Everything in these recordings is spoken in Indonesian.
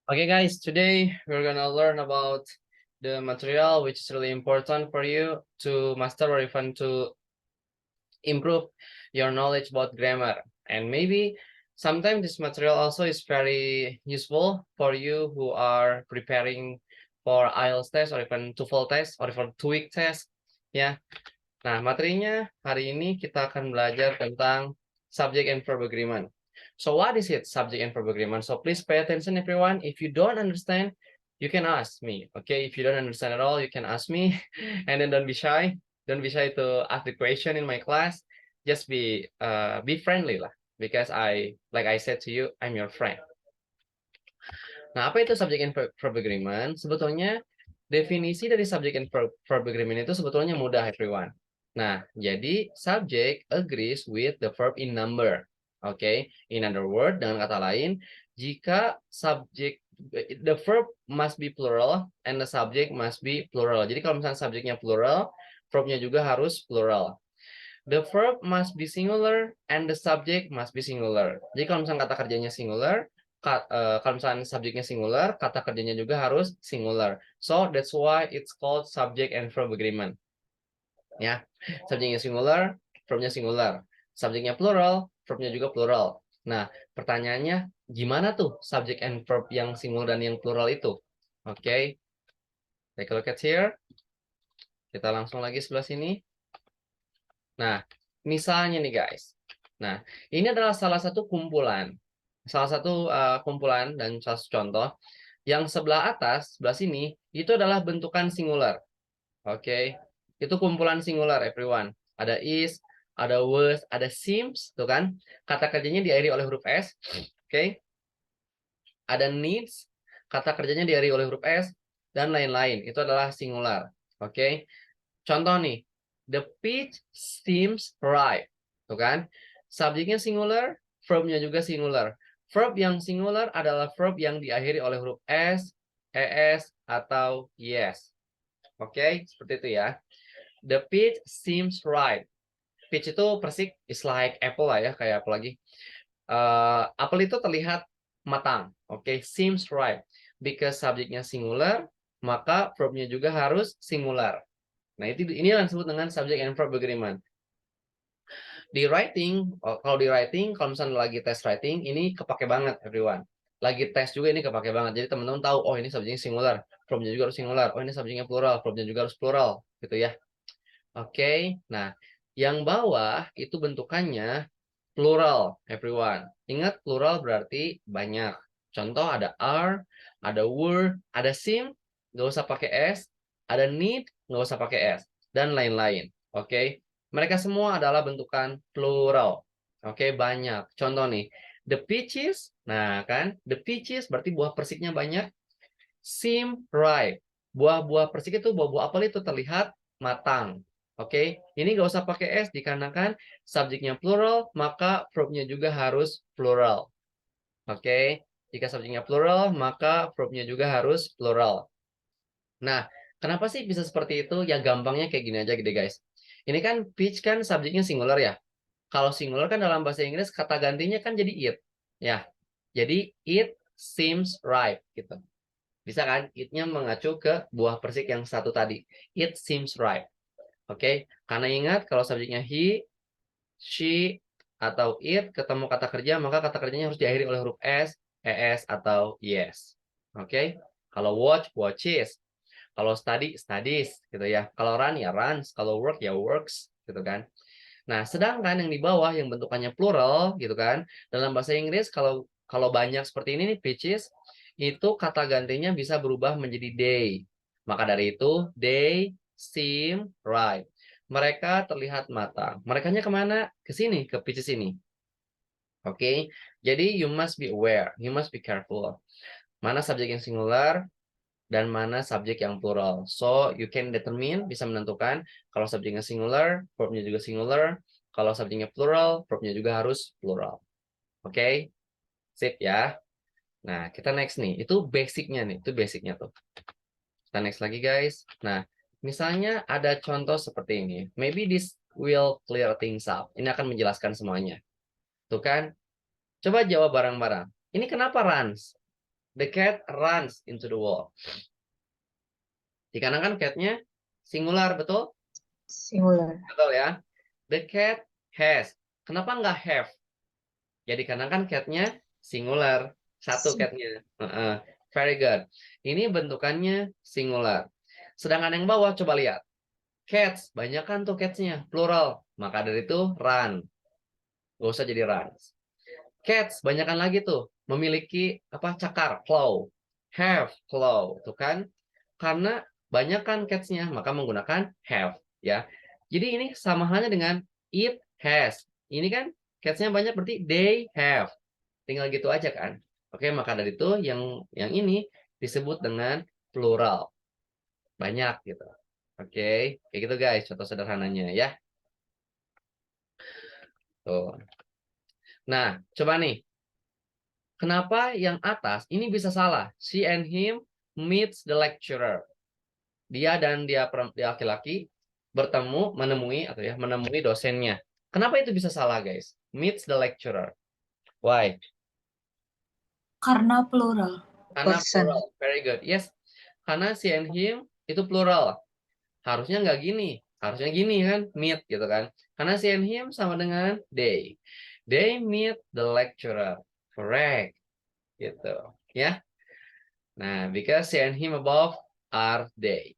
Okay, guys, today we're gonna learn about the material which is really important for you to master or even to improve your knowledge about grammar. And maybe sometimes this material also is very useful for you who are preparing for IELTS test or even TOEFL test or even TOEIC test. Ya, nah materinya hari ini kita akan belajar tentang subject and verb agreement. So what is it, subject and verb agreement? So please pay attention, everyone. If you don't understand, you can ask me. Okay, if you don't understand at all, you can ask me. And then don't be shy. Don't be shy to ask the question in my class. Just be friendly lah. Because like I said to you, I'm your friend. Nah, apa itu subject and verb agreement? Sebetulnya definisi dari subject and verb agreement itu sebetulnya mudah, everyone. Nah, jadi subject agrees with the verb in number. Oke, in other word, dengan kata lain, jika subject the verb must be plural and the subject must be plural. Jadi kalau misalnya subjeknya plural, verbnya juga harus plural. The verb must be singular and the subject must be singular. Jadi kalau misalnya kata kerjanya singular, kalau misalnya subjeknya singular, kata kerjanya juga harus singular. So that's why it's called subject and verb agreement. Ya, subjeknya singular, verbnya singular. Subjeknya plural, verbnya juga plural. Nah, pertanyaannya gimana tuh subject and verb yang singular dan yang plural itu? Oke, take a look at here. Kita langsung lagi sebelah sini. Nah, misalnya nih guys. Nah, ini adalah salah satu kumpulan. Salah satu kumpulan dan salah satu contoh. Yang sebelah atas, sebelah sini, itu adalah bentukan singular. Oke, itu kumpulan singular, everyone. Ada is, ada was, ada seems, tuh kan? Kata kerjanya diakhiri oleh huruf S. Oke, ada needs, kata kerjanya diakhiri oleh huruf S, dan lain-lain. Itu adalah singular. Oke, contoh nih, the pitch seems right. Tuh kan? Subjeknya singular, verbnya juga singular. Verb yang singular adalah verb yang diakhiri oleh huruf S, ES, atau yes. Oke, seperti itu ya. The peach seems right. Peach itu persik, is like apple lah ya, kayak apa lagi. Apel itu terlihat matang. Oke, seems right. Because subjeknya singular, maka verbnya juga harus singular. Nah, ini yang disebut dengan subject and verb agreement. Di writing, kalau misalnya lagi tes writing, ini kepake banget, everyone. Lagi tes juga ini kepake banget. Jadi teman-teman tahu, oh ini subjeknya singular, verbnya juga harus singular. Oh ini subjeknya plural, verbnya juga harus plural, gitu ya. Oke, nah yang bawah itu bentukannya plural, everyone. Ingat plural berarti banyak. Contoh ada are, ada were, ada seem, nggak usah pakai s, ada need, nggak usah pakai s, dan lain-lain. Oke, mereka semua adalah bentukan plural. Oke, banyak. Contoh nih, the peaches, nah kan, the peaches berarti buah persiknya banyak. Seem ripe, buah-buah persik itu, buah-buah apel itu terlihat matang. Oke, ini nggak usah pakai s dikarenakan subjeknya plural, maka verbnya juga harus plural. Oke, jika subjeknya plural, maka verbnya juga harus plural. Nah, kenapa sih bisa seperti itu? Ya gampangnya kayak gini aja gitu guys. Ini kan peach kan subjeknya singular ya. Kalau singular kan dalam bahasa Inggris kata gantinya kan jadi it. Ya, jadi it seems right gitu. Bisa kan? It-nya mengacu ke buah persik yang satu tadi. It seems right. Oke, karena ingat kalau subjeknya he, she, atau it ketemu kata kerja, maka kata kerjanya harus diakhiri oleh huruf s, es, atau yes. Oke, kalau watch, watches. Kalau study, studies, gitu ya. Kalau run, ya runs. Kalau work, ya works, gitu kan. Nah, sedangkan yang di bawah yang bentukannya plural, gitu kan. Dalam bahasa Inggris, kalau kalau banyak seperti ini nih, peaches, itu kata gantinya bisa berubah menjadi they. Maka dari itu, they seem right. Mereka terlihat matang. Merekanya kemana? Ke sini, ke peaches ini. Oke, jadi you must be aware, you must be careful. Mana subjek yang singular dan mana subjek yang plural. So, you can determine, bisa menentukan kalau subjeknya singular, verbnya juga singular. Kalau subjeknya plural, verbnya juga harus plural. Oke, sip ya. Nah, kita next nih. Itu basicnya nih, itu basicnya tuh. Kita next lagi guys. Nah, misalnya ada contoh seperti ini. Maybe this will clear things up. Ini akan menjelaskan semuanya. Tuh kan? Coba jawab bareng-bareng. Ini kenapa runs? The cat runs into the wall. Di kanan kan catnya singular, betul? Singular. Betul ya. The cat has. Kenapa nggak have? Jadi kanan kan catnya singular. Satu catnya. Very good. Ini bentukannya singular. Sedangkan yang bawah coba lihat. Cats, banyak kan tuh catsnya, plural. Maka dari itu run. Gak usah jadi runs. Cats, banyakan lagi tuh. Memiliki apa cakar, claw. Have, claw. Tuh kan. Karena banyak kan catsnya, maka menggunakan have. Ya. Jadi ini sama halnya dengan it has. Ini kan catsnya banyak berarti they have. Tinggal gitu aja kan. Oke, maka dari itu yang ini disebut dengan plural. Banyak gitu. Oke, kayak gitu guys, contoh sederhananya ya. Tuh. Nah, coba nih. Kenapa yang atas ini bisa salah? She and him meets the lecturer. Dia dan dia laki-laki menemui dosennya. Kenapa itu bisa salah, guys? Meets the lecturer. Why? Karena plural. Karena Person. plural. Very good. Yes. Karena she and him itu plural. Harusnya nggak gini. Harusnya gini kan, meet gitu kan. Karena she and him sama dengan they. They meet the lecturer. Correct. Gitu. Ya. Nah, because she and him above are they.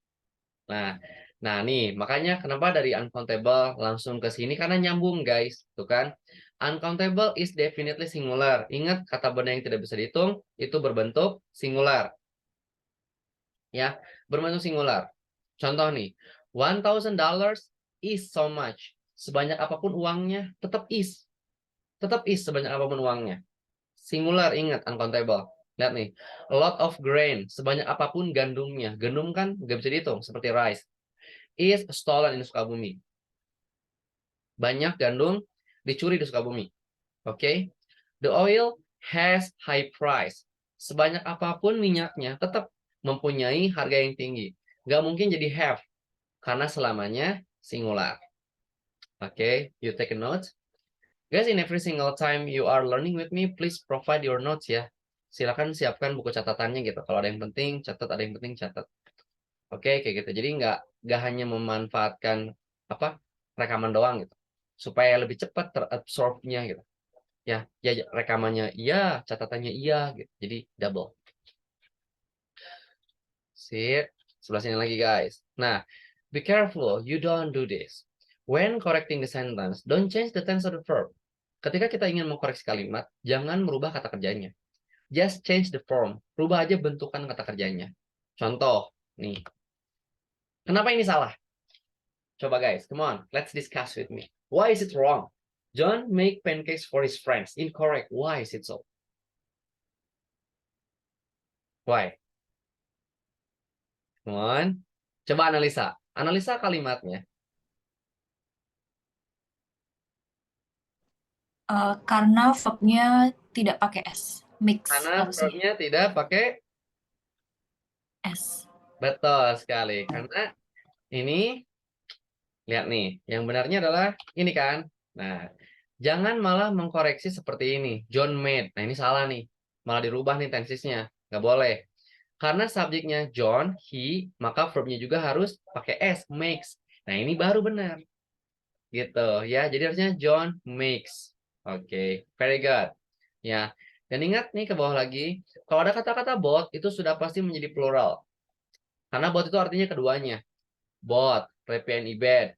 Nah, nih makanya kenapa dari uncountable langsung ke sini karena nyambung guys, tuh kan? Uncountable is definitely singular. Ingat kata benda yang tidak bisa dihitung itu berbentuk singular. Ya, berbentuk singular. Contoh nih, $1,000 is so much. Sebanyak apapun uangnya tetap is. Tetap is sebanyak apapun uangnya. Singular, ingat uncountable. Lihat nih, a lot of grain, sebanyak apapun gandumnya. Gandum kan nggak bisa dihitung, seperti rice. Is stolen in Sukabumi. Banyak gandum dicuri di Sukabumi. Oke. The oil has high price. Sebanyak apapun minyaknya tetap mempunyai harga yang tinggi. Nggak mungkin jadi have, karena selamanya singular. Oke, you take a note. Guys, in every single time you are learning with me, please provide your notes ya. Silakan siapkan buku catatannya gitu. Kalau ada yang penting catat, ada yang penting catat. Oke, kayak gitu. Jadi nggak hanya memanfaatkan apa rekaman doang gitu, supaya lebih cepat terabsorbnya gitu. Ya, rekamannya iya, catatannya iya gitu. Jadi double. Sip. Sebelah sini lagi guys. Nah, be careful, you don't do this. When correcting the sentence, don't change the tense of the verb. Ketika kita ingin mengkoreksi kalimat, jangan merubah kata kerjanya. Just change the form. Rubah aja bentukan kata kerjanya. Contoh, nih. Kenapa ini salah? Coba guys, come on, let's discuss with me. Why is it wrong? John make pancakes for his friends. Incorrect. Why is it so? Why? Come on. Coba analisa. Analisa kalimatnya. Karena verbnya tidak pakai S. Mix Karena harusnya. verbnya tidak pakai S. betul sekali. Karena ini, lihat nih, yang benarnya adalah ini kan. Nah, jangan malah mengkoreksi seperti ini. John made. Nah, ini salah nih. Malah dirubah nih tensisnya. Nggak boleh. Karena subjeknya John, he, maka verbnya juga harus pakai S, makes. Nah, ini baru benar. Gitu ya. Jadi harusnya John makes. Oke, very good. Ya. Dan ingat nih ke bawah lagi, kalau ada kata-kata both itu sudah pasti menjadi plural. Karena both itu artinya keduanya. Both, Repi and Ibed,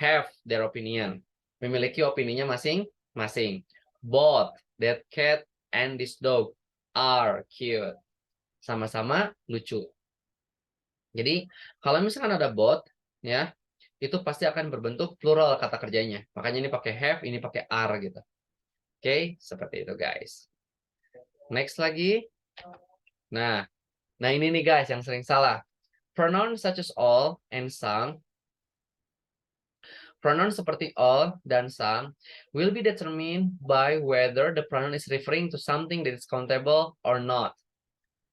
have their opinion. Memiliki opininya masing-masing. Both, that cat and this dog are cute. Sama-sama lucu. Jadi, kalau misalkan ada both, ya, itu pasti akan berbentuk plural kata kerjanya. Makanya ini pakai have, ini pakai are gitu. Oke, seperti itu guys. Next lagi. Nah, ini nih guys yang sering salah. Pronouns such as all and some. Pronoun seperti all dan some will be determined by whether the pronoun is referring to something that is countable or not.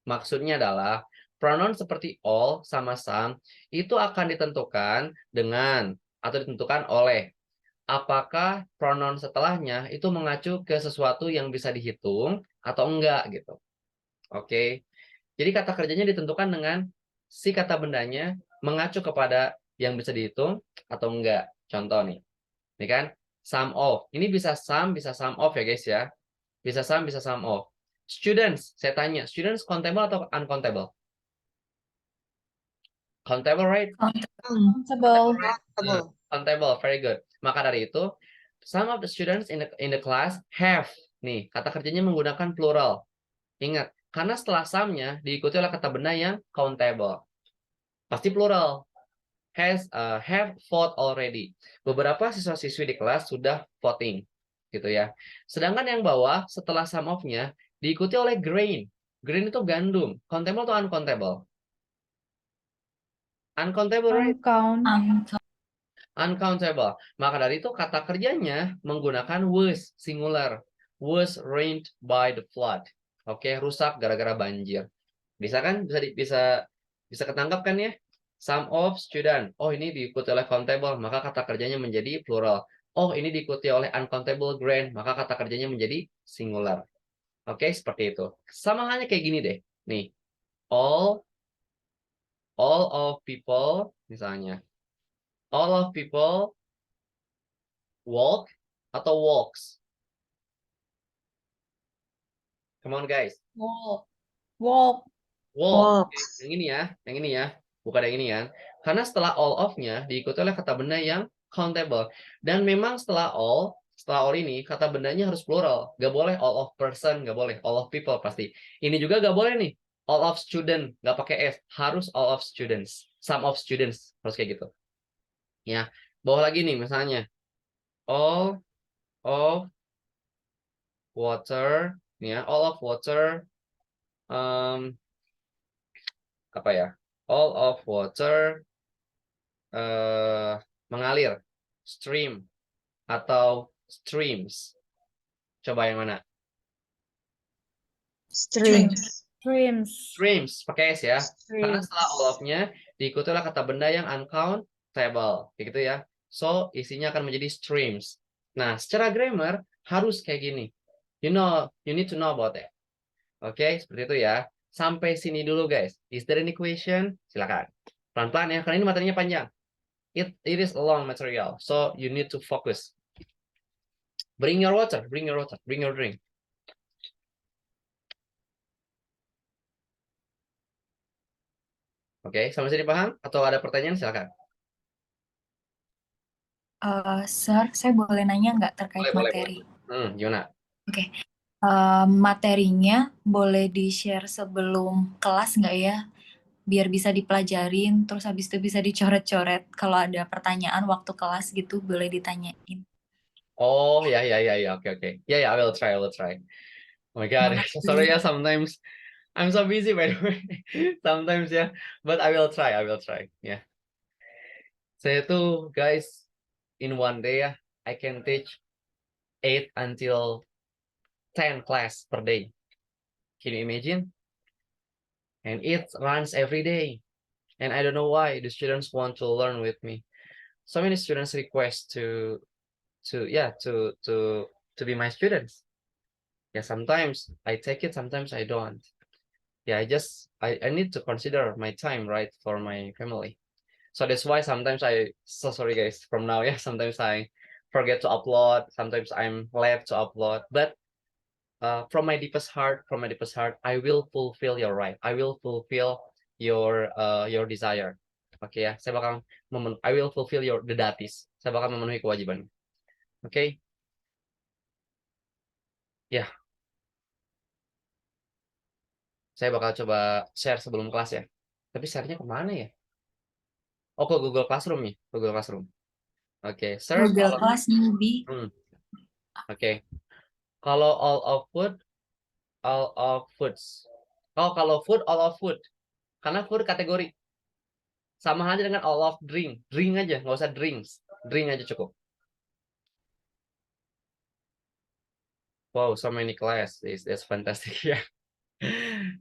Maksudnya adalah pronoun seperti all sama some itu akan ditentukan dengan atau ditentukan oleh apakah pronoun setelahnya itu mengacu ke sesuatu yang bisa dihitung atau enggak gitu. Oke. Jadi kata kerjanya ditentukan dengan si kata bendanya mengacu kepada yang bisa dihitung atau enggak. Contoh nih. Ini kan sum of. Ini bisa sum of ya guys ya. Bisa sum of. Students, saya tanya, students countable atau uncountable? Countable, right? Countable. Countable, very good. Maka dari itu, some of the students in the class have. Nih, kata kerjanya menggunakan plural. Ingat, karena setelah some-nya diikuti oleh kata benda yang countable. Pasti plural. Have vote already. Beberapa siswa-siswi di kelas sudah voting, gitu ya. Sedangkan yang bawah setelah some of-nya diikuti oleh grain. Grain itu gandum. Countable atau uncountable? Uncountable, right? Uncountable. Maka dari itu kata kerjanya menggunakan was singular. Was rained by the flood. Oke, rusak gara-gara banjir. Bisa kan? Bisa ketangkap kan ya? Some of student. Oh, ini diikuti oleh countable, maka kata kerjanya menjadi plural. Oh, ini diikuti oleh uncountable grain, maka kata kerjanya menjadi singular. Oke, seperti itu. Sama halnya kayak gini deh. Nih. All of people misalnya. All of people walk atau walks. Come on guys. Walk. Walk. Walks. Yang ini ya. Bukan yang ini ya. Karena setelah all of-nya diikuti oleh kata benda yang countable. Dan memang setelah all ini kata bendanya harus plural. Gak boleh all of person, gak boleh all of people pasti. Ini juga gak boleh nih. All of student, gak pakai S. Harus all of students. Some of students, harus kayak gitu. Ya, bawah lagi nih misalnya. All of water, nih ya, all of water, apa ya? All of water mengalir, stream atau streams. Coba yang mana? Streams. Streams, pakai S ya. Karena setelah all of-nya diikuti oleh kata benda yang uncountable, kayak gitu ya. So, isinya akan menjadi streams. Nah, secara grammar harus kayak gini. You need to know about it. Oke, seperti itu ya. Sampai sini dulu guys. Is there any question? Silakan. Pelan-pelan ya, karena ini materinya panjang. It is a long material, so you need to focus. Bring your water, bring your drink. Oke, sampai sini paham? Atau ada pertanyaan? Silakan. Sir, saya boleh nanya nggak terkait Boleh. materi? Gimana? Oke. Materinya boleh di-share sebelum kelas nggak ya? Biar bisa dipelajarin, terus habis itu bisa dicoret-coret. Kalau ada pertanyaan waktu kelas gitu, boleh ditanyain. Oh, ya, oke. Ya, I will try. Oh my God, sorry ya, sometimes I'm so busy by the way. Sometimes ya, but I will try. Ya. Saya tuh, guys, in one day ya, I can teach 8 until 10 class per day. Can you imagine? And it runs every day. And I don't know why the students want to learn with me. So many students request to be my students. Yeah, sometimes I take it, sometimes I don't. Yeah, I need to consider my time, right, for my family. So that's why sometimes so sorry guys, from now, yeah, sometimes I forget to upload, sometimes I'm late to upload, but from my deepest heart, I will fulfill your right. I will fulfill your desire. Oke ya, saya bakal I will fulfill the datis. Saya bakal memenuhi kewajiban. Oke. Ya. Saya bakal coba share sebelum kelas ya. Tapi share-nya kemana ya? Oh, ke Google Classroom ya, Google Classroom. Oke, sir. Google Class newbie. Oke. Kalau all of foods. Oh, kalau food, all of food. Karena food kategori. Sama aja dengan all of drink. Drink aja, nggak usah drinks. Drink aja cukup. Wow, so many class. That's fantastic.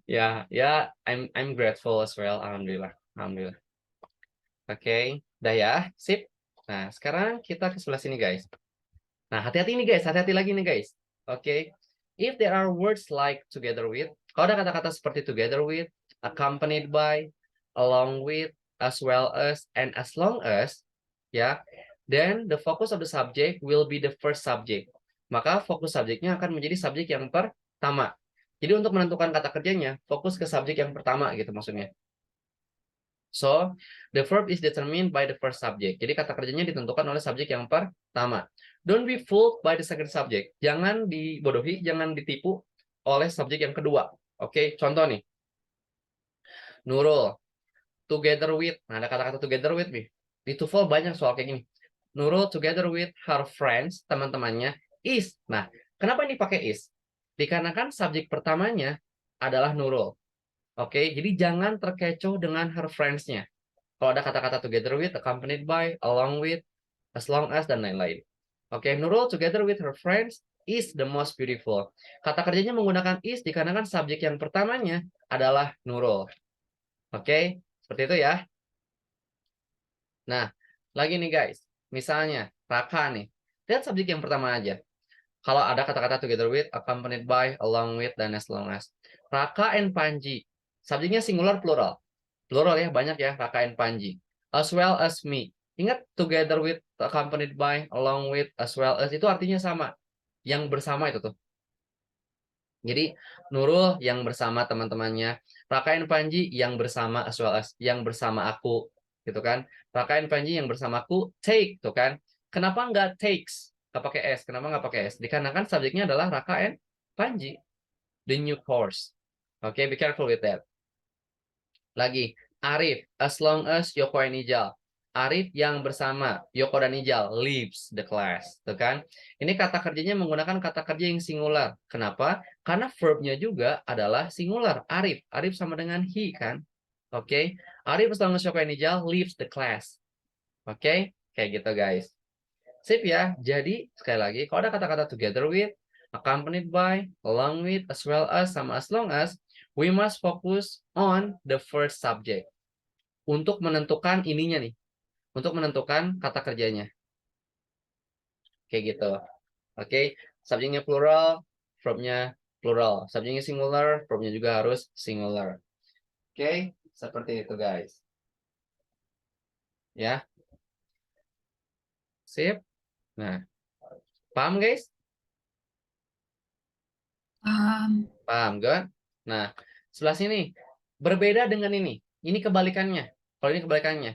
Yeah. I'm grateful as well. Alhamdulillah. Oke, dah ya. Sip. Nah, sekarang kita ke sebelah sini, guys. Nah, hati-hati nih, guys. Hati-hati lagi nih, guys. Oke. If there are words like together with, kalau ada kata-kata seperti together with, accompanied by, along with, as well as, and as long as, ya, then the focus of the subject will be the first subject. Maka fokus subjeknya akan menjadi subjek yang pertama. Jadi untuk menentukan kata kerjanya, fokus ke subjek yang pertama gitu maksudnya. So, the verb is determined by the first subject. Jadi kata kerjanya ditentukan oleh subjek yang pertama. Don't be fooled by the second subject. Jangan dibodohi, jangan ditipu oleh subjek yang kedua. Oke, contoh nih. Nurul, together with. Nah, ada kata-kata together with nih. Di TOEFL banyak soal kayak gini. Nurul together with her friends, teman-temannya, is. Nah, kenapa ini pakai is? Dikarenakan subjek pertamanya adalah Nurul. Oke, jadi jangan terkecoh dengan her friends-nya. Kalau ada kata-kata together with, accompanied by, along with, as long as, dan lain-lain. Oke, Nurul together with her friends is the most beautiful. Kata kerjanya menggunakan is dikarenakan subjek yang pertamanya adalah Nurul. Oke, seperti itu ya. Nah, lagi nih guys. Misalnya, Raka nih. Lihat subjek yang pertama aja. Kalau ada kata-kata together with, accompanied by, along with, dan as long as. Raka and Panji. Subjeknya singular plural. Plural ya, banyak ya, Raka and Panji. As well as me. Ingat, together with, accompanied by, along with, as well as, itu artinya sama. Yang bersama itu tuh. Jadi, Nurul yang bersama teman-temannya. Raka and Panji yang bersama as well as. Yang bersama aku. Gitu kan. Raka and Panji yang bersama aku, take. Tuh kan. Kenapa nggak takes? Nggak pakai S. Kenapa nggak pakai S? Dikarenakan subjeknya adalah Raka and Panji. The new course. Oke, be careful with that. Lagi, Arif, as long as Yoko and Ijal. Arif yang bersama Yoko dan Ijal leaves the class, tuh kan? Ini kata kerjanya menggunakan kata kerja yang singular. Kenapa? Karena verbnya juga adalah singular. Arif, Arif sama dengan he kan? Oke, Arif as long as Yoko and Ijal leaves the class. Oke, kayak gitu guys. Sip ya. Jadi sekali lagi, kalau ada kata-kata together with, accompanied by, along with, as well as, sama as long as, we must focus on the first subject. Untuk menentukan ininya nih. Untuk menentukan kata kerjanya. Kayak gitu. Oke, subjeknya plural, verbnya plural. Subjeknya singular, verbnya juga harus singular. Oke, seperti itu guys. Ya. Sip. Nah, paham guys? Paham, good? Nah, sebelah sini berbeda dengan ini. Ini kebalikannya. Kalau ini kebalikannya.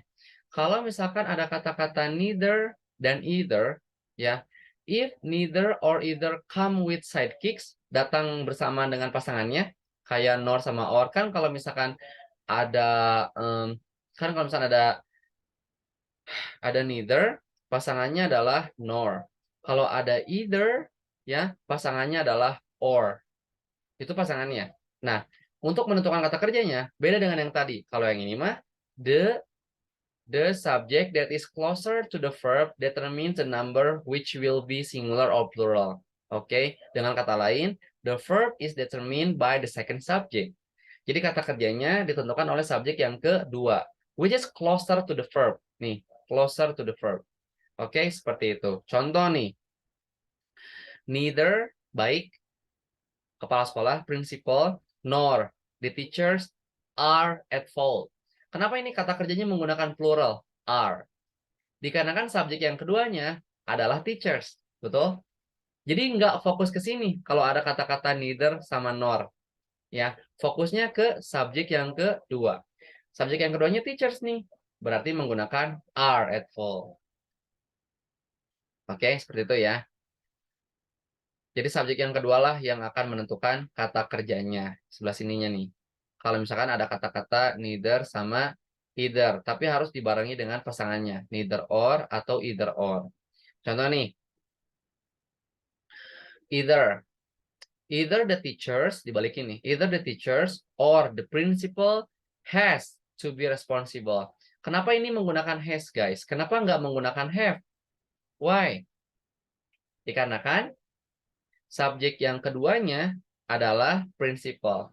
Kalau misalkan ada kata-kata neither dan either, ya, if neither or either come with sidekicks, datang bersama dengan pasangannya, kayak nor sama or, kan kalau misalkan ada, kan kalau misalkan ada neither, pasangannya adalah nor. Kalau ada either, ya, pasangannya adalah or. Itu pasangannya. Nah, untuk menentukan kata kerjanya, beda dengan yang tadi. Kalau yang ini mah, the subject that is closer to the verb determines the number which will be singular or plural. Oke, dengan kata lain, the verb is determined by the second subject. Jadi kata kerjanya ditentukan oleh subjek yang kedua, which is closer to the verb. Nih, closer to the verb. Oke, seperti itu. Contoh nih, neither, baik, kepala sekolah, principal, nor the teachers are at fault. Kenapa ini kata kerjanya menggunakan plural, are? Dikarenakan subjek yang keduanya adalah teachers, betul? Jadi nggak fokus ke sini kalau ada kata-kata neither sama nor. Ya, fokusnya ke subjek yang kedua. Subjek yang keduanya teachers nih, berarti menggunakan are at fault. Oke, seperti itu ya. Jadi subjek yang kedua lah yang akan menentukan kata kerjanya. Sebelah sininya nih. Kalau misalkan ada kata-kata neither sama either, tapi harus dibarengi dengan pasangannya. Neither or atau either or. Contoh nih. Either the teachers, dibalikin nih. Either the teachers or the principal has to be responsible. Kenapa ini menggunakan has, guys? Kenapa nggak menggunakan have? Why? Dikarenakan subjek yang keduanya adalah principal.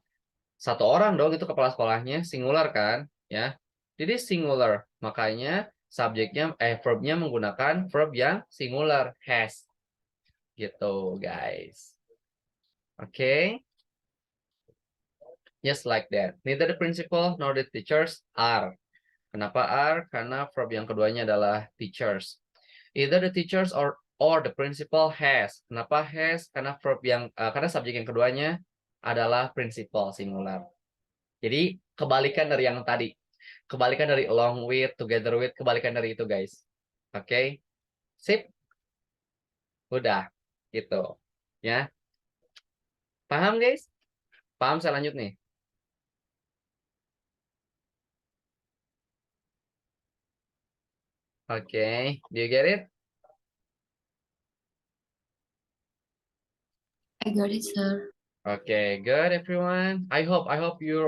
Satu orang dong itu kepala sekolahnya, singular kan? Ya. Jadi singular. Makanya subjeknya verbnya menggunakan verb yang singular, has. Gitu, guys. Oke. Just like that. Neither the principal nor the teachers are. Kenapa are? Karena verb yang keduanya adalah teachers. Either the teachers or the principal has. Kenapa has? Karena verb yang karena subjek yang keduanya adalah principal singular. Jadi kebalikan dari yang tadi. Kebalikan dari along with, together with, kebalikan dari itu guys. Oke. Sip. Udah. Gitu. Ya. Paham guys? Paham, saya lanjut nih. Oke. Do you get it? I got it, sir. Okay, good everyone. I hope you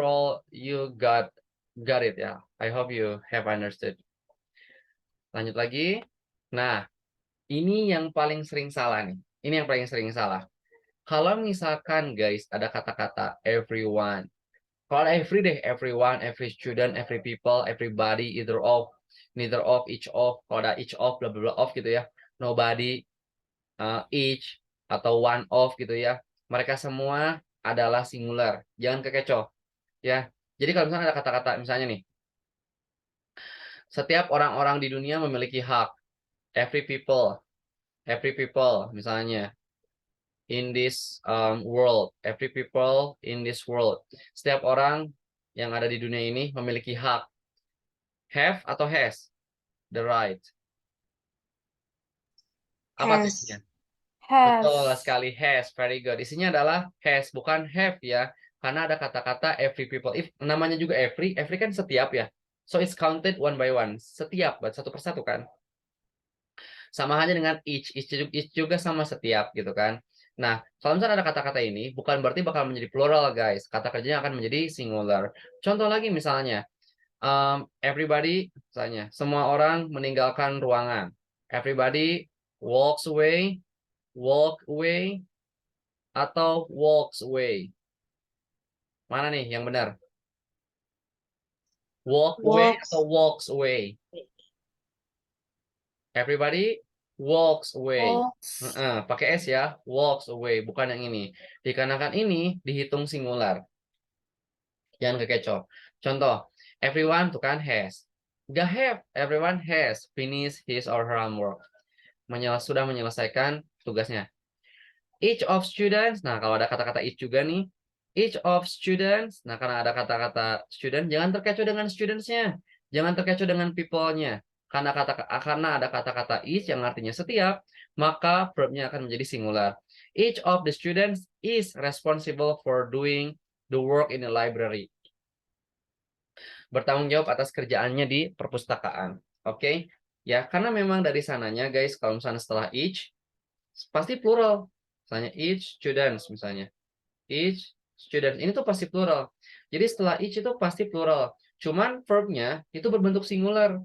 got it ya. I hope you have understood. Lanjut lagi. Nah, ini yang paling sering salah nih. Ini yang paling sering salah. Kalau misalkan guys ada kata-kata everyone. Kalau ada every deh, everyone, every student, every people, everybody, either of, neither of, each of. Kalau ada each of, bla bla bla of gitu ya. Nobody, each, atau one of gitu ya. Mereka semua adalah singular. Jangan kekecoh. Ya. Jadi kalau misalnya ada kata-kata misalnya nih. Setiap orang-orang di dunia memiliki hak. Every people misalnya. In this world. Every people in this world. Setiap orang yang ada di dunia ini memiliki hak. Have atau has? The right. Apa Has. isinya? Has. Betul sekali, has. Very good. Isinya adalah has, bukan have ya. Karena ada kata-kata every people. If namanya juga every kan setiap ya. So it's counted one by one. Setiap, satu persatu kan. Sama aja dengan each juga sama setiap gitu kan. Nah, kalau misalnya ada kata-kata ini, bukan berarti bakal menjadi plural guys. Kata kerjanya akan menjadi singular. Contoh lagi misalnya, everybody, misalnya, semua orang meninggalkan ruangan. Everybody walk away, atau walks away. Mana nih yang benar? Walk away atau walks away? Everybody walks away. Pakai S ya, walks away, bukan yang ini. Dikarenakan ini dihitung singular. Jangan kekecoh. Contoh, everyone tuh kan has. Gak have, everyone has finished his or her homework. Sudah menyelesaikan tugasnya. Each of students, nah kalau ada kata-kata each juga nih. Each of students, nah karena ada kata-kata student, jangan terkecoh dengan students-nya. Jangan terkecoh dengan people-nya. Karena ada kata-kata each yang artinya setiap, maka verb-nya akan menjadi singular. Each of the students is responsible for doing the work in the library. Bertanggung jawab atas kerjaannya di perpustakaan. Oke? Ya, karena memang dari sananya guys, kalau misalnya setelah each, pasti plural. Misalnya each students misalnya. Each students. Ini tuh pasti plural. Jadi setelah each itu pasti plural. Cuman verb-nya itu berbentuk singular.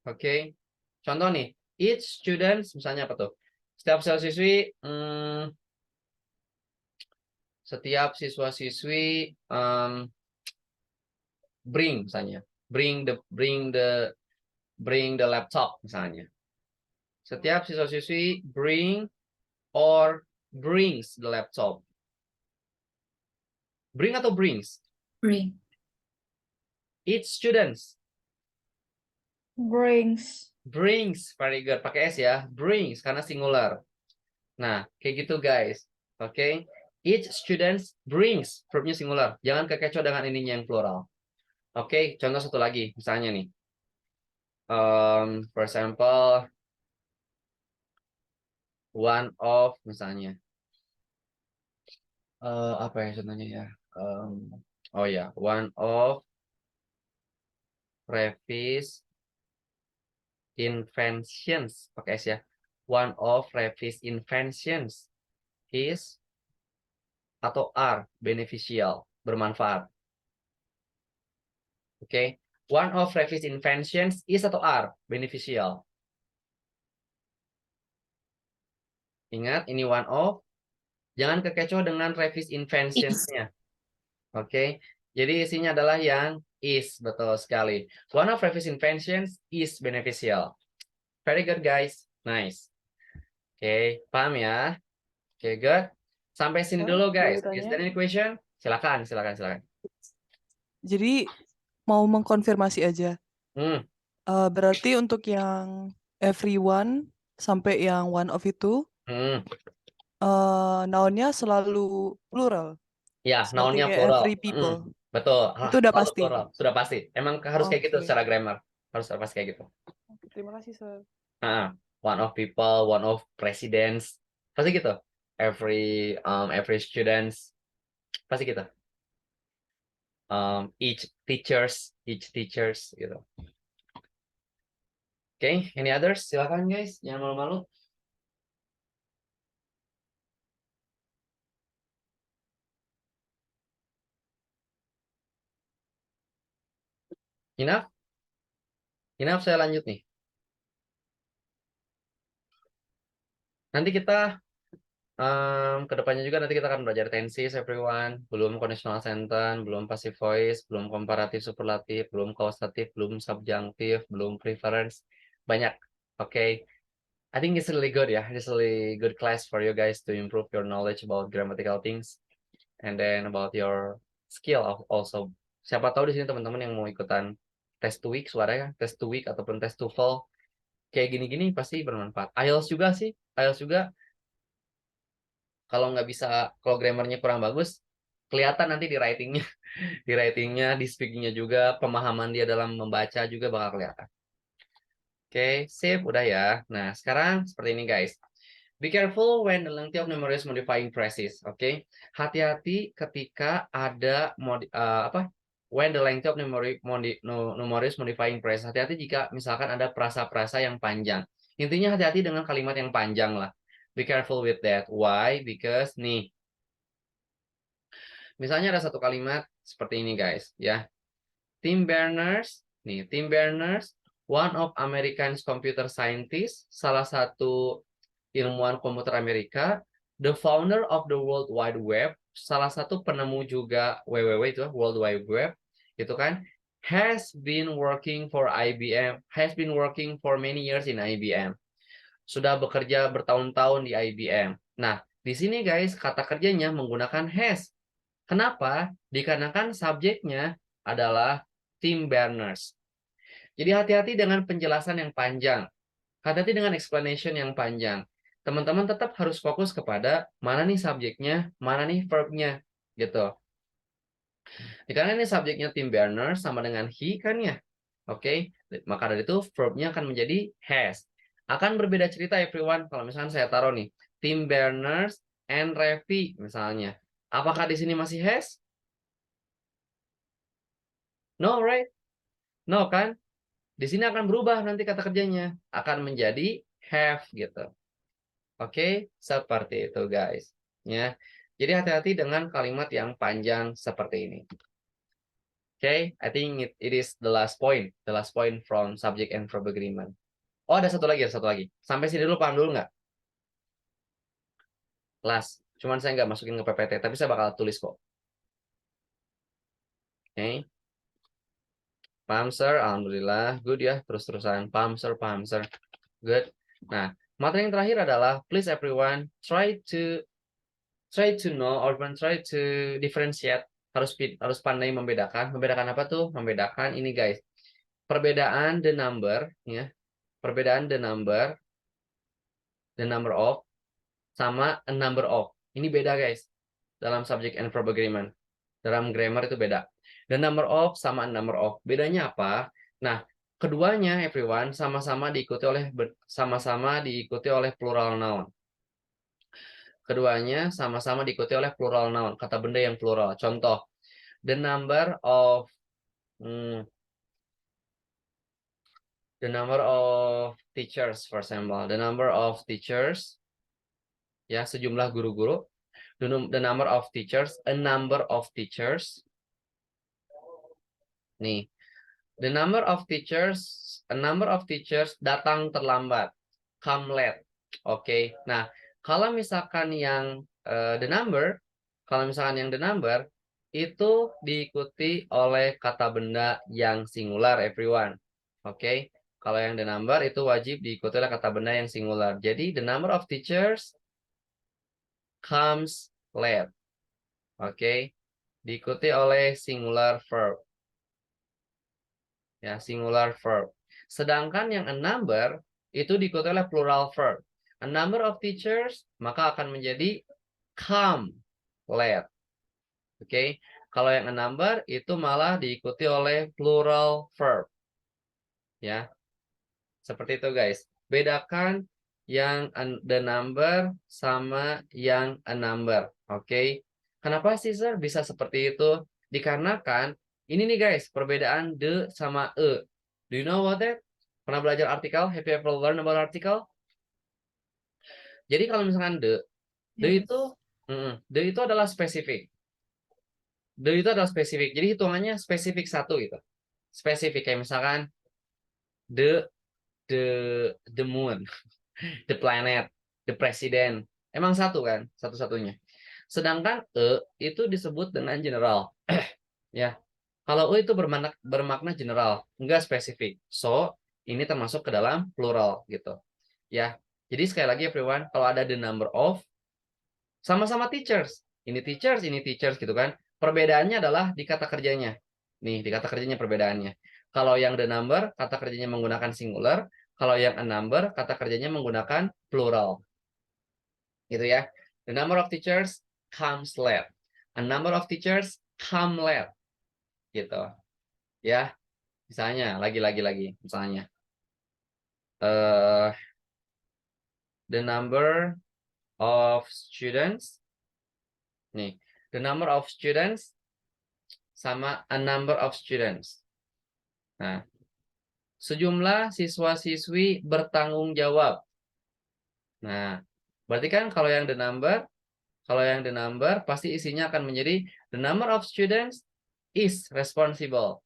Oke. Contoh nih, each students misalnya apa tuh? Setiap siswa-siswi bring misalnya. Bring the laptop misalnya. Setiap siswa-siswi bring or brings the laptop. Bring atau brings? Bring. Each students. Brings. Brings, very good. Pakai S ya, brings karena singular. Nah, kayak gitu guys. Oke. Each students brings, verbnya singular. Jangan kekecoh dengan ininya yang plural. Oke, contoh satu lagi, misalnya nih. For example, one of misalnya. Apa ya contohnya ya? Oh ya, one of Revis inventions, pakai S ya. One of Revis inventions is atau are beneficial, bermanfaat. Oke. One of Revis inventions is atau are beneficial. Ingat, ini one of. Jangan kekecoh dengan Revis inventions-nya. Oke. Jadi isinya adalah yang is, betul sekali. One of Revis inventions is beneficial. Very good guys. Nice. Oke, paham ya? Oke, good. Sampai sini dulu guys. Is there any question? Silakan. Jadi mau mengkonfirmasi aja. Hmm, Berarti untuk yang everyone sampai yang one of itu hmm. noun-nya selalu plural. Ya, Seperti noun-nya kayak plural. every people. Betul. Itu udah Selalu pasti. plural. Sudah pasti. Emang harus kayak gitu Oke. secara grammar. Harus pasti kayak gitu. Terima kasih, Sir. One of people, one of presidents. Pasti gitu. Every students. Pasti gitu. Each teachers gitu. Oke, any others? Silakan guys, jangan malu-malu. Enough? Enough, saya lanjut nih. Nanti kita kedepannya juga nanti kita akan belajar tenses everyone, belum conditional sentence, belum passive voice, belum komparatif superlatif, belum causatif, belum subjunctive, belum preference, banyak. Oke. I think it's really good ya. It's really good class for you guys to improve your knowledge about grammatical things and then about your skill also. Siapa tahu di sini teman-teman yang mau ikutan tes 2 week suaranya, tes 2 week ataupun tes TOEFL kayak gini-gini pasti bermanfaat. IELTS juga sih, IELTS juga kalau nggak bisa, kalau grammarnya kurang bagus, kelihatan nanti di writingnya, di speakingnya juga, pemahaman dia dalam membaca juga bakal kelihatan. Oke, sip, udah ya. Nah, sekarang seperti ini guys. Be careful when the length of numerous modifying phrases. Oke, hati-hati ketika ada when the length of numerous modifying phrase. Hati-hati jika misalkan ada prasa-prasa yang panjang. Intinya hati-hati dengan kalimat yang panjang lah. Be careful with that. Why? Because nih, misalnya ada satu kalimat seperti ini guys, ya. Tim Berners, one of American's computer scientists, salah satu ilmuwan komputer Amerika, the founder of the World Wide Web, salah satu penemu juga WWW itu, World Wide Web, itu kan, has been working for many years in IBM. Sudah bekerja bertahun-tahun di IBM. Nah, di sini guys, kata kerjanya menggunakan has. Kenapa? Dikarenakan subjeknya adalah Tim Berners. Jadi hati-hati dengan penjelasan yang panjang. Hati-hati dengan explanation yang panjang. Teman-teman tetap harus fokus kepada mana nih subjeknya, mana nih verbnya, gitu. Karena ini subjeknya Tim Berners sama dengan he kan ya. Oke, maka dari itu verbnya akan menjadi has. Akan berbeda cerita everyone kalau misalnya saya taruh nih Tim Berners and Revi misalnya. Apakah di sini masih has? No, right? No kan? Di sini akan berubah nanti kata kerjanya, akan menjadi have gitu. Oke, seperti itu guys. Ya. Jadi hati-hati dengan kalimat yang panjang seperti ini. Oke, I think it is the last point from subject and verb agreement. Oh, ada satu lagi. Sampai sini dulu paham dulu nggak? Last. Cuman saya nggak masukin ke PPT, tapi saya bakal tulis kok. Oke. Paham, sir? Alhamdulillah. Good ya, terus-terusan. Paham, sir? Good. Nah, materi yang terakhir adalah please everyone try to know or try to differentiate. Harus pandai membedakan. Membedakan apa tuh? Membedakan ini guys. Perbedaan the number ya. Perbedaan the number of sama a number of. Ini beda guys. Dalam subject and verb agreement. Dalam grammar itu beda. The number of sama a number of. Bedanya apa? Nah, keduanya everyone sama-sama diikuti oleh plural noun. Keduanya sama-sama diikuti oleh plural noun, kata benda yang plural. Contoh, the number of teachers, for example. The number of teachers, ya, sejumlah guru-guru. The number of teachers, a number of teachers. Nih, the number of teachers, a number of teachers datang terlambat. Come late. Oke. Nah, kalau misalkan yang the number itu diikuti oleh kata benda yang singular everyone. Oke. Kalau yang the number itu wajib diikuti oleh kata benda yang singular. Jadi the number of teachers comes late. Oke. Diikuti oleh singular verb. Ya, singular verb. Sedangkan yang a number itu diikuti oleh plural verb. A number of teachers maka akan menjadi come late. Oke. Kalau yang a number itu malah diikuti oleh plural verb. Ya. Seperti itu guys. Bedakan yang the number sama yang a number. Oke. Kenapa sih sir bisa seperti itu? Dikarenakan ini nih guys, perbedaan the sama e. Do you know about that? Pernah belajar artikel? Have you ever learned about artikel? Jadi kalau misalkan the Yes. the itu adalah spesifik. The itu adalah spesifik. Jadi hitungannya spesifik satu gitu. Spesifik kayak misalkan the the moon, the planet, the president. Emang satu kan, satu-satunya. Sedangkan itu disebut dengan general. Ya. Kalau itu bermakna general, enggak spesifik. So, ini termasuk ke dalam plural gitu. Ya. Jadi sekali lagi everyone, kalau ada the number of sama-sama teachers. Ini teachers gitu kan. Perbedaannya adalah di kata kerjanya. Nih, di kata kerjanya perbedaannya. Kalau yang the number, kata kerjanya menggunakan singular. Kalau yang a number, kata kerjanya menggunakan plural. Gitu ya. The number of teachers comes late. A number of teachers come late. Gitu. Ya. Misalnya, lagi. Misalnya. The number of students. Nih. The number of students sama a number of students. Nah, sejumlah siswa-siswi bertanggung jawab. Nah, berarti kan kalau yang the number pasti isinya akan menjadi the number of students is responsible.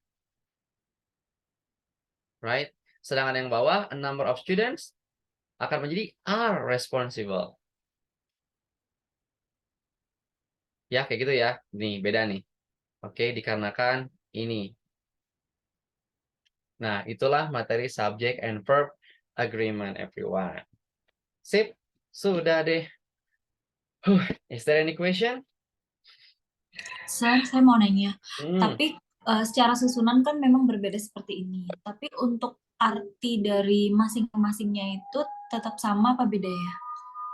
Right? Sedangkan yang bawah a number of students akan menjadi are responsible. Ya, kayak gitu ya. Nih, beda nih. Oke, dikarenakan ini. Nah, itulah materi subject and verb agreement everyone. Sip, sudah deh. Is there any question? Sir, saya mau nanya. Hmm. Tapi secara susunan kan memang berbeda seperti ini. Tapi untuk arti dari masing-masingnya itu tetap sama apa beda ya?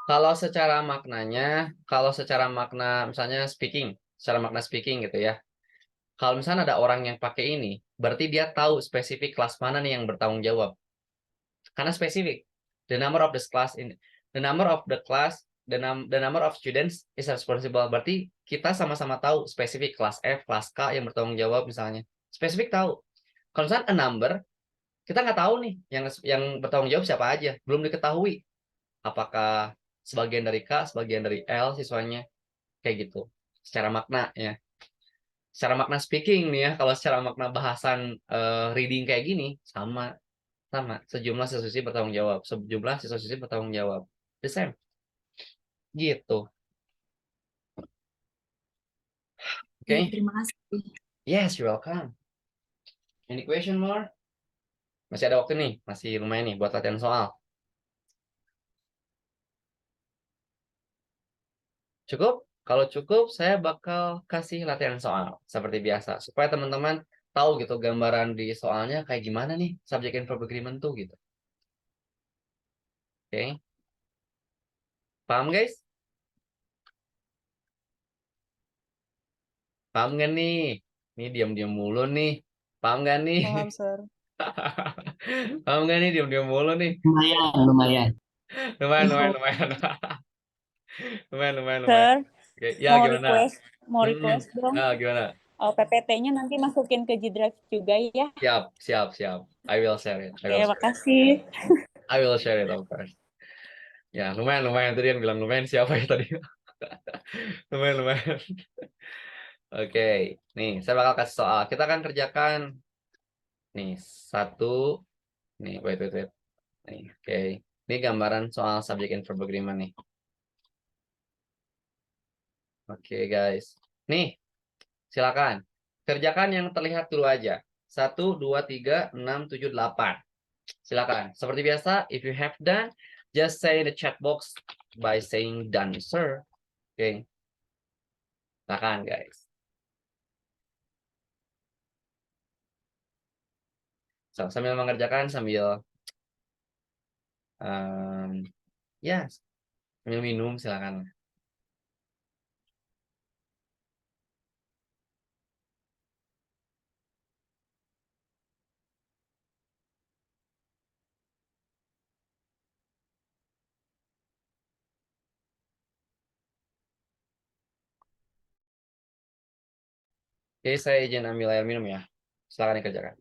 Kalau secara makna misalnya secara makna speaking gitu ya. Kalau misalnya ada orang yang pakai ini, berarti dia tahu spesifik kelas mana nih yang bertanggung jawab. Karena spesifik. The number of the class the number of students is responsible. Berarti kita sama-sama tahu spesifik kelas F, kelas K yang bertanggung jawab misalnya. Spesifik tahu. Kalau misalnya a number, kita nggak tahu nih yang bertanggung jawab siapa aja, belum diketahui. Apakah sebagian dari K, sebagian dari L siswanya, kayak gitu. Secara makna ya. Secara makna speaking nih ya, kalau secara makna bahasan reading kayak gini sama sejumlah siswa-siswi bertanggung jawab. The same. Gitu. Oke. Ya, terima kasih. Yes, you're welcome. Any question more? Masih ada waktu nih, masih lumayan nih buat latihan soal. Cukup? Kalau cukup, saya bakal kasih latihan soal seperti biasa supaya teman-teman tahu gitu gambaran di soalnya kayak gimana nih subject and verb agreement tuh gitu. Oke. Paham guys? Paham nggak nih? Nih diam-diam mulu nih. Paham nggak nih? Paham, Sir. Paham nggak nih diam-diam mulu nih? Lumayan. Lumayan. Sir, Oke, ya mau gimana? request dong. Nah, gimana? PPT-nya nanti masukin ke G-Drive juga ya. Siap. I will share it. Oke, makasih. I will share it of course. Ya, lumayan. Tadi yang bilang lumayan siapa ya tadi? Lumayan. Oke, nih saya bakal kasih soal. Kita akan kerjakan nih satu. Nih, wait. Nih, oke. Ini gambaran soal subject and verb agreement nih. Oke, guys. Nih, silakan. Kerjakan yang terlihat dulu aja. 1, 2, 3, 6, 7, 8. Silakan. Seperti biasa, if you have done, just say in the chat box by saying done, sir. Oke. Silakan, guys. sambil mengerjakan sambil ya sambil minum silakan. Oke, saya izin ambil air minum ya. Silakan dikerjakan.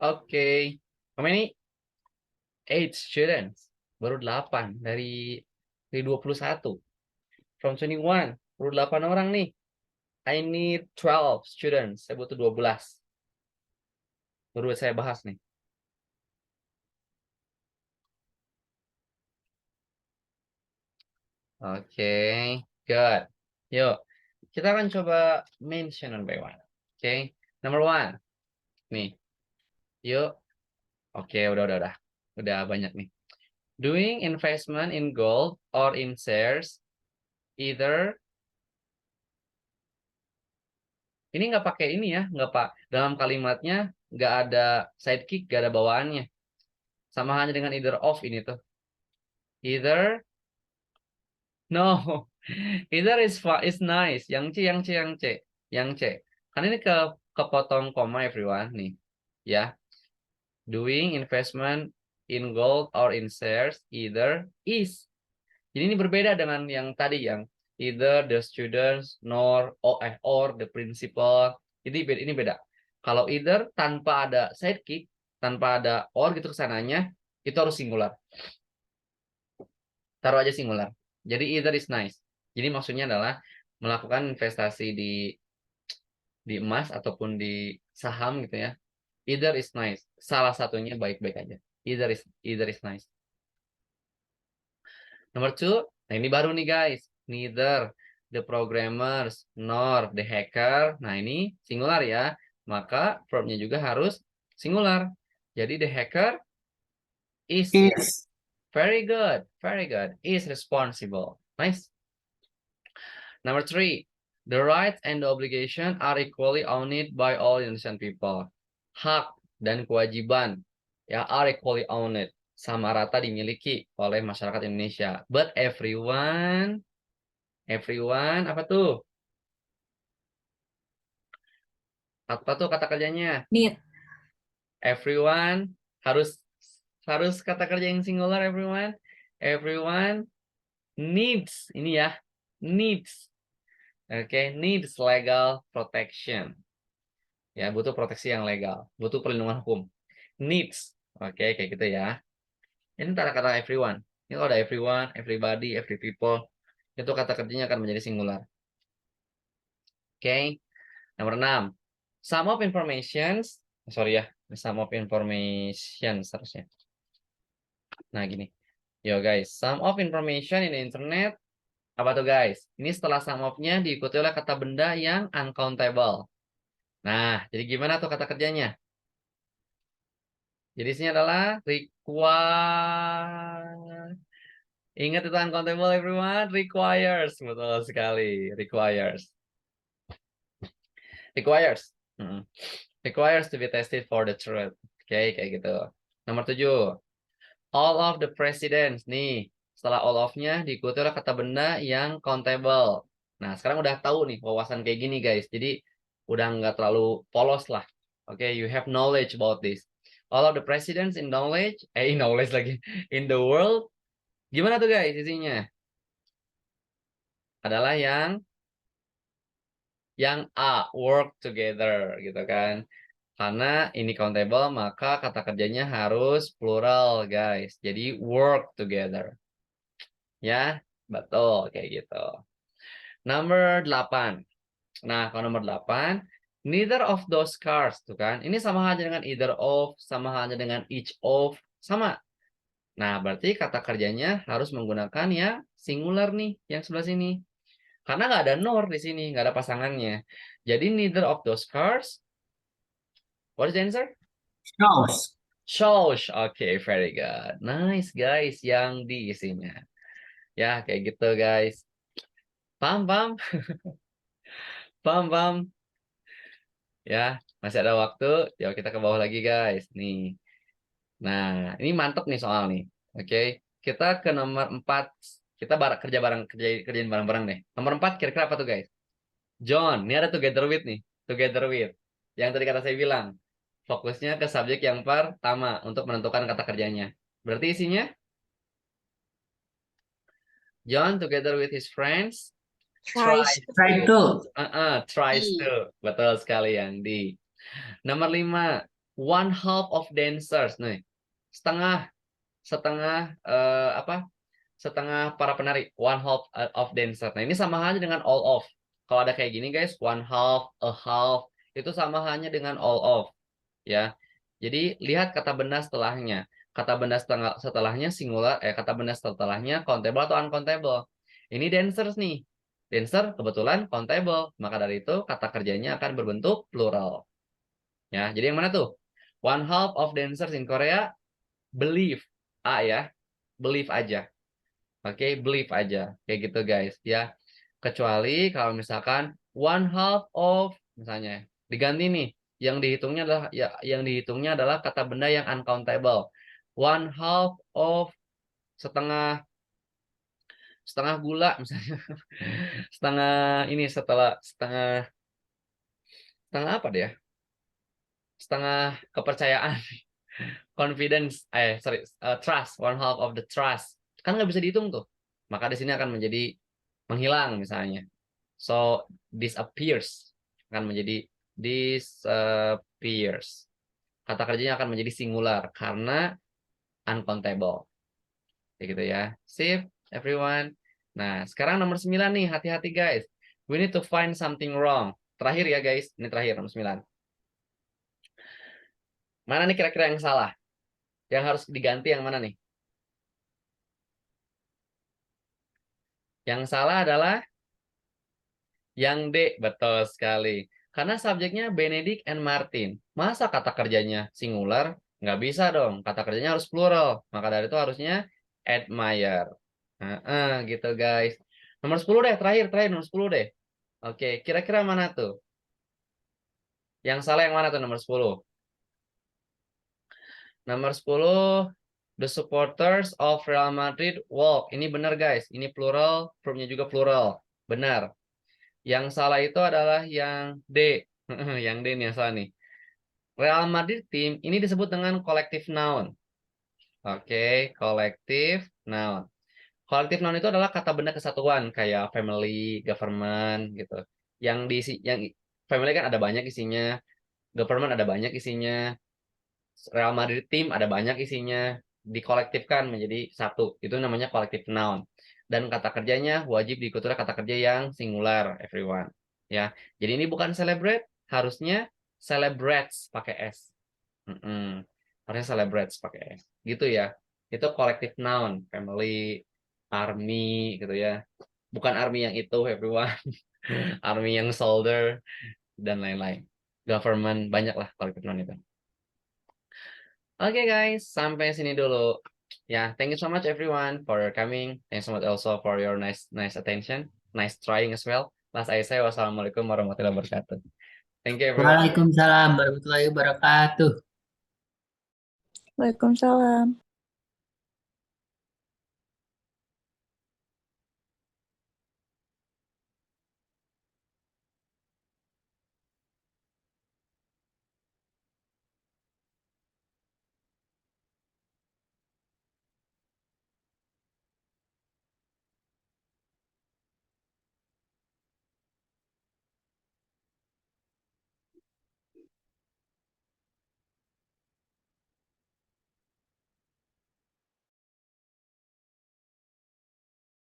Okay. How many? 8 students. Baru 8 dari 21. From 21. Baru 8 orang nih. I need 12 students. Saya butuh 12. Baru saya bahas nih. Oke, good. Yuk, kita akan coba mention one by one. Oke, number 1. Nih, yuk. Oke, udah. Udah banyak nih. Doing investment in gold or in shares, either. Ini nggak pakai ini ya, nggak pak. Dalam kalimatnya nggak ada sidekick, nggak ada bawaannya. Sama hanya dengan either of ini tuh. Either, no. Either is nice. Yang C. Kan ini kepotong koma everyone nih. Ya. Doing investment in gold or in shares either is. Jadi ini berbeda dengan yang tadi yang either the students or the principal. Ini beda. Kalau either tanpa ada sidekick, tanpa ada or gitu kesananya, itu harus singular. Taruh aja singular. Jadi either is nice. Jadi maksudnya adalah melakukan investasi di emas ataupun di saham gitu ya. Either is nice. Salah satunya baik-baik aja. Either is nice. Number 2, nah ini baru nih guys. Neither the programmers nor the hacker. Nah ini singular ya. Maka verbnya juga harus singular. Jadi the hacker is. Very good. Is responsible. Nice. Number 3, the rights and the obligation are equally owned by all Indonesian people. Hak dan kewajiban ya are equally owned, sama rata dimiliki oleh masyarakat Indonesia. But everyone apa tuh? Apa tuh kata kerjanya? Need. Everyone harus kata kerja yang singular everyone. Everyone needs ini ya. Needs. Oke, needs legal protection. Ya, butuh proteksi yang legal, butuh perlindungan hukum. Needs. Oke, kayak gitu ya. Ini kata-kata everyone. Ini kalau ada everyone, everybody, every people, itu kata kerjanya akan menjadi singular. Oke. Nomor 6. Some of informations, sorry ya, some of information seharusnya. Nah, gini. Yo guys, some of information in the internet, apa tuh guys? Ini setelah some of-nya diikuti oleh kata benda yang uncountable. Nah, jadi gimana tuh kata kerjanya? Jadi isinya adalah require. Ingat itu uncountable everyone, requires. Betul sekali, requires. Requires to be tested for the truth. Oke, kayak gitu. Nomor 7. All of the presidents. Nih, setelah all of-nya diikuti oleh kata benda yang countable. Nah, sekarang udah tahu nih wawasan kayak gini guys. Jadi udah nggak terlalu polos lah. Oke, you have knowledge about this. All of the presidents in knowledge lagi. In the world. Gimana tuh guys isinya? Adalah yang work together gitu kan. Karena ini countable maka kata kerjanya harus plural guys. Jadi work together. Ya, betul kayak gitu. Nomor 8. Nah, kalau nomor 8, neither of those cars tuh kan. Ini sama aja dengan either of, sama aja dengan each of, sama. Nah, berarti kata kerjanya harus menggunakan yang singular nih, yang sebelah sini. Karena nggak ada nor di sini, nggak ada pasangannya. Jadi neither of those cars. What is the answer? Shows. Oke, very good. Nice guys, yang di isinya. Ya, kayak gitu guys. Paham? Paham? Ya, masih ada waktu. Yuk kita ke bawah lagi guys. Nih. Nah, ini mantep nih soal nih. Oke, kita ke nomor 4. Kita kerjain bareng-bareng deh. Nomor 4 kira-kira apa tuh guys? John, ini ada together with nih. Together with. Yang tadi kata saya bilang. Fokusnya ke subjek yang pertama untuk menentukan kata kerjanya. Berarti isinya? John together with his friends tries to. Betul sekali yang di. Nomor 5. one half of dancers nih. Setengah setengah para penari, one half of dancer. Nah, ini sama halnya dengan all of. Kalau ada kayak gini guys, one half, a half, itu sama halnya dengan all of. Ya. Jadi lihat kata benda setelahnya. Kata benda setelahnya singular, kata benda setelahnya countable atau uncountable. Ini dancers nih. Dancer kebetulan countable, maka dari itu kata kerjanya akan berbentuk plural. Ya, jadi yang mana tuh? One half of dancers in Korea believe. A ya. Believe aja. Oke, believe aja. Kayak gitu guys, ya. Kecuali kalau misalkan one half of misalnya diganti nih, yang dihitungnya adalah kata benda yang uncountable. One half of setengah gula misalnya. setengah apa dia? Setengah kepercayaan. Confidence, trust, one half of the trust. Kan nggak bisa dihitung tuh. Maka di sini akan menjadi menghilang misalnya. So, disappears. Akan menjadi disappears. Kata kerjanya akan menjadi singular karena uncountable. Kayak gitu ya. Sip, everyone. Nah, sekarang nomor 9 nih. Hati-hati guys. We need to find something wrong. Terakhir ya guys. Ini terakhir nomor 9. Mana nih kira-kira yang salah? Yang harus diganti yang mana nih? Yang salah adalah yang D. Betul sekali. Karena subjeknya Benedict and Martin. Masa kata kerjanya singular? Nggak bisa dong. Kata kerjanya harus plural. Maka dari itu harusnya admire. Gitu guys. Nomor 10 deh. Terakhir nomor 10 deh. Oke, kira-kira mana tuh? Yang salah yang mana tuh nomor 10? Nomor 10, the supporters of Real Madrid walk. Ini benar guys, ini plural, verbnya juga plural. Benar. Yang salah itu adalah yang D. Yang D nih yang salah nih. Real Madrid team ini disebut dengan collective noun. Oke, collective noun. Collective noun itu adalah kata benda kesatuan kayak family, government gitu. Yang family kan ada banyak isinya, government ada banyak isinya. Real Madrid tim ada banyak isinya, dikolektifkan menjadi satu. Itu namanya collective noun. Dan kata kerjanya wajib diikuti oleh kata kerja yang singular, everyone. Ya. Jadi ini bukan celebrate, harusnya celebrates pakai S. Harusnya celebrates pakai S. Gitu ya. Itu collective noun, family, army gitu ya. Bukan army yang itu, everyone. Army yang soldier dan lain-lain. Government, banyaklah collective noun itu. Oke guys, sampai sini dulu. Ya, thank you so much everyone for coming. Thanks so much also for your nice attention, nice trying as well. Last I say, wassalamualaikum warahmatullahi wabarakatuh. Thank you everyone. Waalaikumsalam warahmatullahi wabarakatuh. Waalaikumsalam.